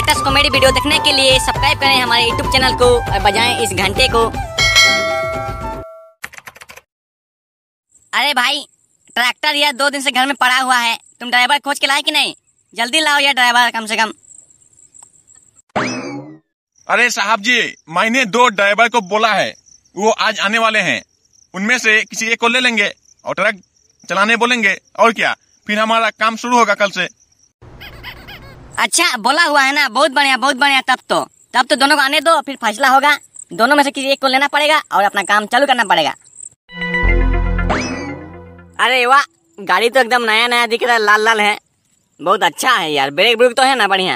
Latest comedy video देखने के लिए सब्सक्राइब करें हमारे यूट्यूब चैनल को और बजाएं इस घंटे को। अरे भाई, ट्रैक्टर यार 2 दिन से घर में पड़ा हुआ है, तुम ड्राइवर खोज के लाए कि नहीं? जल्दी लाओ यार ड्राइवर कम से कम। अरे साहब जी, मैंने 2 ड्राइवर को बोला है, वो आज आने वाले हैं। उनमें से किसी एक को ले लेंगे और ट्रक चलाने बोलेंगे, और क्या, फिर हमारा काम शुरू होगा कल से। अच्छा, बोला हुआ है ना, बहुत बढ़िया। तब तो दोनों को आने दो, फिर फैसला होगा। दोनों में से किसी एक को लेना पड़ेगा और अपना काम चालू करना पड़ेगा। अरे वाह, गाड़ी तो एकदम नया दिख रहा है, लाल है, बहुत अच्छा है यार। ब्रेक ब्रेक तो है ना बढ़िया?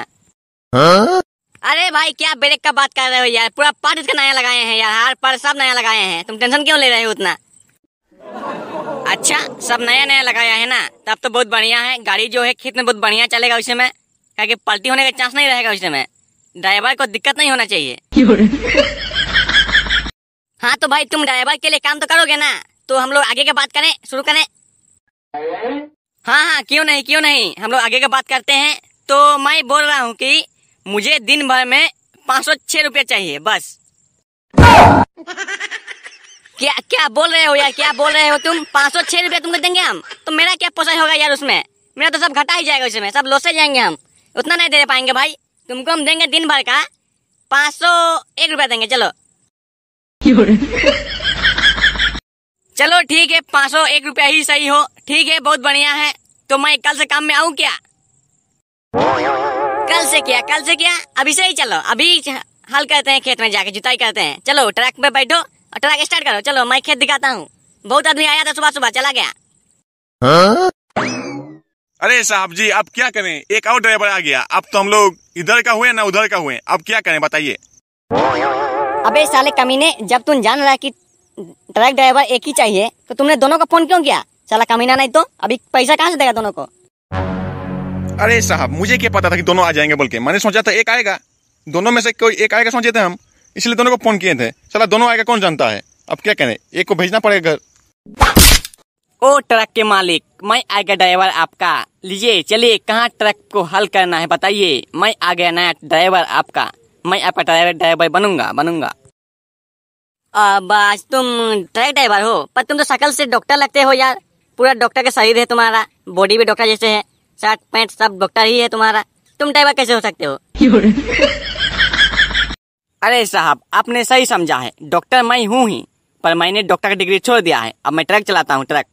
अरे भाई, क्या ब्रेक का बात कर रहे हो यार, पूरा पार्ट इसका नया लगाए हैं यार, हार पर सब नया लगाए हैं। तुम टेंशन क्यों ले रहे हो उतना? अच्छा, सब नया लगाया है ना, तब तो बहुत बढ़िया है। गाड़ी जो है खेत में बहुत बढ़िया चलेगा उसे में, क्योंकि पलटी होने का चांस नहीं रहेगा उसे में। ड्राइवर को दिक्कत नहीं होना चाहिए। हाँ तो भाई, तुम ड्राइवर के लिए काम तो करोगे ना, तो हम लोग आगे की बात करें, शुरू करें। हाँ, क्यों नहीं, हम लोग आगे की बात करते हैं। तो मैं बोल रहा हूँ कि मुझे दिन भर में 506 रुपया चाहिए बस। क्या बोल रहे हो यार, क्या बोल रहे हो तुम? 506 रुपया तुमको देंगे हम? तो मेरा क्या पोसाई होगा यार उसमें? मेरा तो सब घटा ही जाएगा उसमें, सब लॉस जाएंगे हम। उतना नहीं दे पाएंगे भाई, तुमको हम देंगे दिन भर का 501 रुपया देंगे। चलो ठीक है, 501 रुपया ही सही हो। ठीक है, बहुत बढ़िया है। तो मैं कल से काम में आऊँ क्या? कल से क्या अभी से ही चलो, अभी हल करते हैं, खेत में जाके जुताई करते हैं। चलो ट्रक पे बैठो और ट्रक स्टार्ट करो। चलो मैं खेत दिखाता हूँ। बहुत आदमी आया था, सुबह चला गया। अरे साहब जी, अब क्या करें, एक और ड्राइवर आ गया। अब तो हम लोग इधर का हुए ना उधर का हुए, अब क्या करें बताइए। अबे साले कमीने, जब तुम जान रहा कि ट्रक ड्राइवर एक ही चाहिए, तो तुमने दोनों को फोन क्यों किया? साला कमीना, नहीं तो अभी पैसा कहाँ से देगा दोनों को? अरे साहब, मुझे क्या पता था कि दोनों आ जाएंगे बोल के। मैंने सोचा था एक आएगा, दोनों में से कोई एक आएगा सोचे थे हम, इसलिए दोनों को फोन किए थे। साला दोनों आएगा कौन जानता है। अब क्या करें, एक को भेजना पड़ेगा घर। ओ ट्रक के मालिक, मैं आ गया ड्राइवर आपका। लीजिए चलिए, कहाँ ट्रक को हल करना है बताइए। मैं आ गया नया ड्राइवर आपका, मैं आपका ड्राइवर बनूंगा। बस तुम ट्रक ड्राइवर हो, पर तुम तो शकल से डॉक्टर लगते हो यार। पूरा डॉक्टर का शरीर है तुम्हारा, बॉडी भी डॉक्टर जैसे है, शर्ट पैंट सब डॉक्टर ही है तुम्हारा। तुम ड्राइवर कैसे हो सकते हो? अरे साहब, आपने सही समझा है, डॉक्टर मैं हूँ ही, पर मैंने डॉक्टर का डिग्री छोड़ दिया है। अब मैं ट्रक चलाता हूँ, ट्रक।